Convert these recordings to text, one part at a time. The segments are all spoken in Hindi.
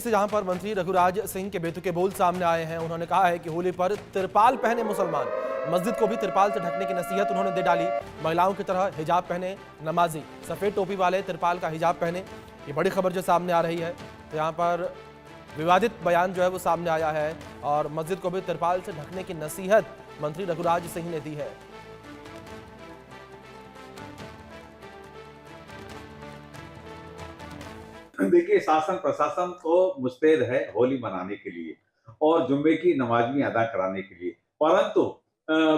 से जहां पर मंत्री रघुराज सिंह के बेतुके बोल सामने आए हैं, उन्होंने कहा है कि होली पर तिरपाल पहने मुसलमान, मस्जिद को भी तिरपाल से ढकने की नसीहत उन्होंने दे डाली। महिलाओं की तरह हिजाब पहने नमाजी, सफेद टोपी वाले तिरपाल का हिजाब पहने, ये बड़ी खबर जो सामने आ रही है। तो यहाँ पर विवादित बयान जो है वो सामने आया है और मस्जिद को भी तिरपाल से ढकने की नसीहत मंत्री रघुराज सिंह ने दी है। देखिए, शासन प्रशासन तो मुस्तैद है होली मनाने के लिए और जुम्मे की नमाज भी अदा कराने के लिए, परंतु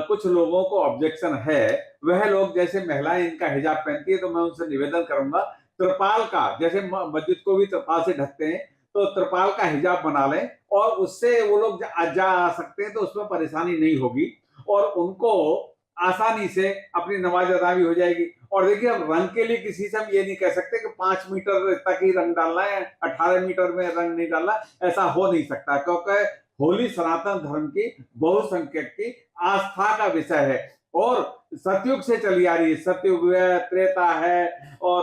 कुछ लोगों को ऑब्जेक्शन है। वह लोग जैसे महिलाएं इनका हिजाब पहनती है तो मैं उनसे निवेदन करूंगा त्रिपाल का, जैसे मस्जिद को भी त्रिपाल से ढकते हैं तो त्रिपाल का हिजाब बना लें और उससे वो लोग जा आ सकते हैं तो उसमें परेशानी नहीं होगी और उनको आसानी से अपनी नमाज अदा भी हो जाएगी। और देखिए, अब रंग के लिए किसी से हम ये नहीं कह सकते कि 5 मीटर तक ही रंग डालना है, 18 मीटर में रंग नहीं डालना, ऐसा हो नहीं सकता, क्योंकि होली सनातन धर्म की बहुसंख्यक की आस्था का विषय है और सतयुग से चली आ रही है। सतयुग है, त्रेता है और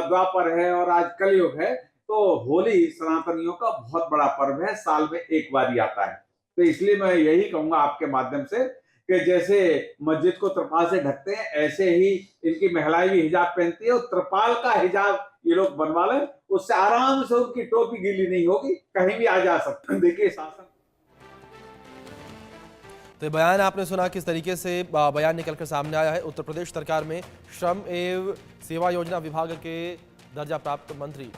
द्वापर है और आज कलयुग है। तो होली सनातनियों का बहुत बड़ा पर्व है, साल में एक बार ही आता है। तो इसलिए मैं यही कहूंगा आपके माध्यम से कि जैसे मस्जिद को त्रिपाल से ढकते हैं, ऐसे ही इनकी महिलाएं भी हिजाब पहनती है और त्रिपाल का हिजाब ये लोग बनवा लें, उससे आराम से उनकी टोपी गीली नहीं होगी, कहीं भी आ जा सकते हैं। देखिए, शासन तो बयान आपने सुना किस तरीके से बयान निकलकर सामने आया है। उत्तर प्रदेश सरकार में श्रम एवं सेवा योजना विभाग के दर्जा प्राप्त मंत्री,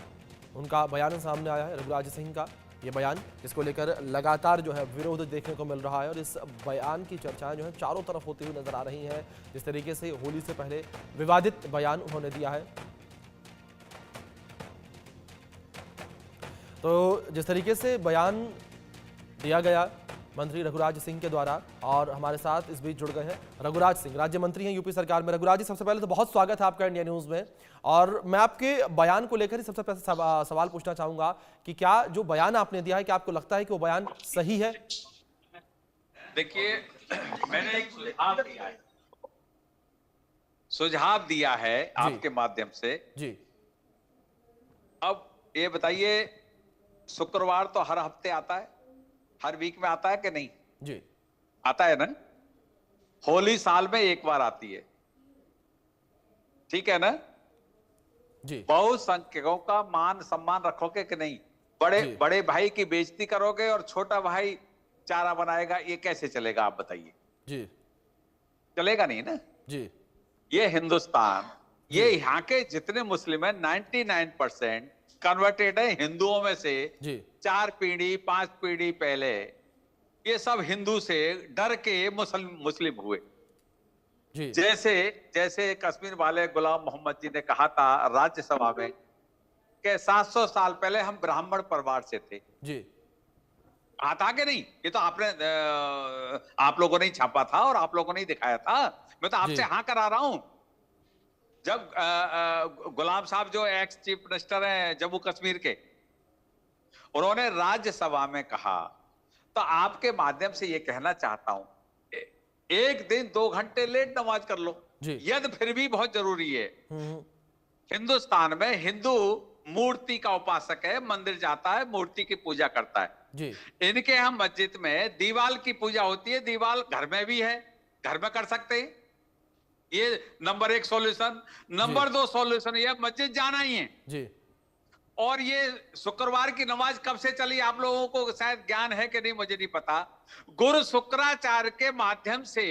उनका बयान सामने आया है रघुराज सिंह का। ये बयान, इसको लेकर लगातार जो है विरोध देखने को मिल रहा है और इस बयान की चर्चाएं जो है चारों तरफ होती हुई नजर आ रही हैं। जिस तरीके से होली से पहले विवादित बयान उन्होंने दिया है, तो जिस तरीके से बयान दिया गया मंत्री रघुराज सिंह के द्वारा, और हमारे साथ इस बीच जुड़ गए हैं रघुराज सिंह, राज्य मंत्री हैं यूपी सरकार में। रघुराज जी, सबसे पहले तो बहुत स्वागत है आपका इंडिया न्यूज में, और मैं आपके बयान को लेकर ही सबसे पहले सवाल पूछना चाहूंगा कि क्या जो बयान आपने दिया है, क्या आपको लगता है कि वो बयान सही है? देखिए, मैंने एक सुझाव दिया है आपके माध्यम से जी। अब ये बताइए, शुक्रवार तो हर हफ्ते आता है, हर वीक में आता है कि नहीं? जी, आता है ना। होली साल में एक बार आती है, ठीक है ना। जी, बहुसंख्यकों का मान सम्मान रखोगे कि नहीं? बड़े भाई की बेइज्जती करोगे और छोटा भाई चारा बनाएगा, ये कैसे चलेगा आप बताइए? जी, चलेगा नहीं ना। जी, ये हिंदुस्तान, ये यहाँ के जितने मुस्लिम हैं 99% कन्वर्टेड है हिंदुओं में से। जी, 4 पीढ़ी 5 पीढ़ी पहले ये सब हिंदू से डर के मुस्लिम हुए। जी, जैसे कश्मीर वाले गुलाम मोहम्मद जी ने कहा था राज्यसभा में कि 700 साल पहले हम ब्राह्मण परिवार से थे। जी, आता कि नहीं? ये तो आप लोगों ने ही छापा था और आप लोगों ने ही दिखाया था। मैं तो आपसे हाँ करा रहा हूं। जब गुलाम साहब जो एक्स चीफ मिनिस्टर हैं जम्मू कश्मीर के, उन्होंने राज्यसभा में कहा, तो आपके माध्यम से ये कहना चाहता हूं, एक दिन 2 घंटे लेट नमाज कर लो, यदि फिर भी बहुत जरूरी है। हिंदुस्तान में हिंदू मूर्ति का उपासक है, मंदिर जाता है, मूर्ति की पूजा करता है जी। इनके यहाँ मस्जिद में दीवाल की पूजा होती है, दीवाल घर में भी है, घर में कर सकते हैं। ये नंबर 1 सॉल्यूशन। नंबर 2 सॉल्यूशन ये मस्जिद जाना ही है जी। और ये शुक्रवार की नमाज कब से चली आप लोगों को शायद ज्ञान है कि नहीं मुझे नहीं पता। गुरु शुक्राचार्य के माध्यम से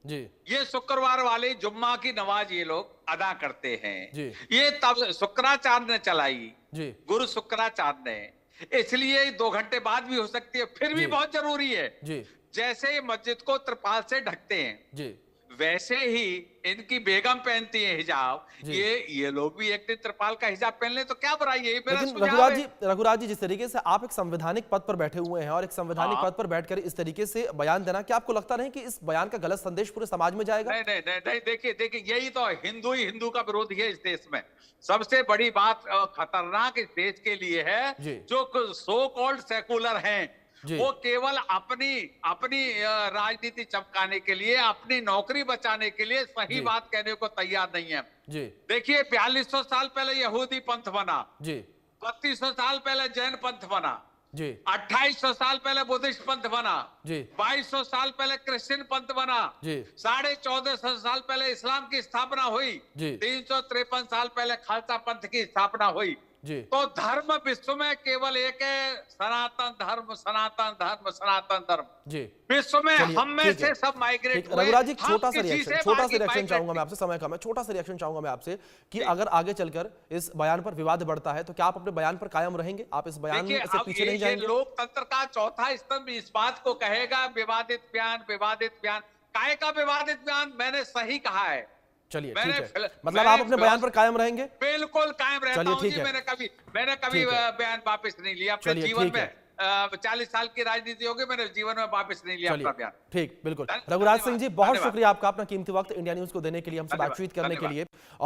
जी, ये शुक्रवार वाली जुम्मा की नमाज ये लोग अदा करते हैं जी। ये तब शुक्राचार्य ने चलाई जी, गुरु शुक्राचार्य ने, इसलिए 2 घंटे बाद भी हो सकती है, फिर भी बहुत जरूरी है। जी, जैसे मस्जिद को त्रिपाल से ढकते हैं, जी, वैसे ही इनकी बेगम पहनती है हिजाब, ये लोग भी एक दिन त्रिपाल का हिजाब पहन ले तो क्या बुराई है? मेरा लेकिन सुझाव है। रघुराज जी, जिस तरीके से आप एक संवैधानिक पद पर बैठे हुए हैं और एक संवैधानिक पद पर बैठकर इस तरीके से बयान देना, क्या आपको लगता नहीं कि इस बयान का गलत संदेश पूरे समाज में जाएगा? नहीं नहीं नहीं, नहीं देखिए यही तो हिंदू ही हिंदू का विरोधी है इस देश में। सबसे बड़ी बात खतरनाक इस देश के लिए है जो सो कॉल्ड सेकुलर हैं, वो केवल अपनी राजनीति चमकाने के लिए, अपनी नौकरी बचाने के लिए सही बात कहने को तैयार नहीं है। जी। देखिए 4200 साल पहले यहूदी पंथ बना जी। 3200 साल पहले जैन पंथ बना, जी 2800 साल पहले बुद्धिस्ट पंथ बना, जी 2200 साल पहले क्रिश्चियन पंथ बना, जी 1450 साल पहले इस्लाम की स्थापना हुई, जी 353 साल पहले खालसा पंथ की स्थापना हुई। जी तो धर्म विश्व में केवल एक है, सनातन धर्म, सनातन धर्म, सनातन धर्म। जी विश्व में चलिए, हम में ठीक से है। सब माइग्रेट ठीक, हुए। रघुराज जी, हम छोटा सा किसी रिएक्शन से छोटा सा बाकी रिएक्शन माइग्रेट चाहूंगा मैं आपसे, समय कम है, छोटा सा रिएक्शन चाहूंगा मैं आपसे कि अगर आगे चलकर इस बयान पर विवाद बढ़ता है तो क्या आप अपने बयान पर कायम रहेंगे? आप इस बयान देखिए, से अब पीछे नहीं ये जाएंगे? लोकतंत्र का चौथा स्तंभ इस बात को कहेगा विवादित बयान, विवादित बयान। काय का विवादित बयान? मैंने सही कहा है। चलिए, मैंने ठीक है, फिल- मतलब मैंने आप अपने बयान पर कायम रहेंगे? बिल्कुल कायम रहता चलिए, हूं ठीक जी। है। मैंने कभी ठीक है। बयान वापस नहीं लिया अपने चलिए, जीवन ठीक में। है। 40 साल की राजनीति होगी, मैंने जीवन में वापस नहीं लिया अपना चलिए, बयान। ठीक, बिल्कुल। धन्यवाद, रघुराज सिंह जी, बहुत धन्यवाद। शुक्रिया आपका अपना कीमती वक्त इंडिया न्यूज को देने के लिए, हमसे धन्यवाद, बातचीत करने के धन्यवाद। लिए।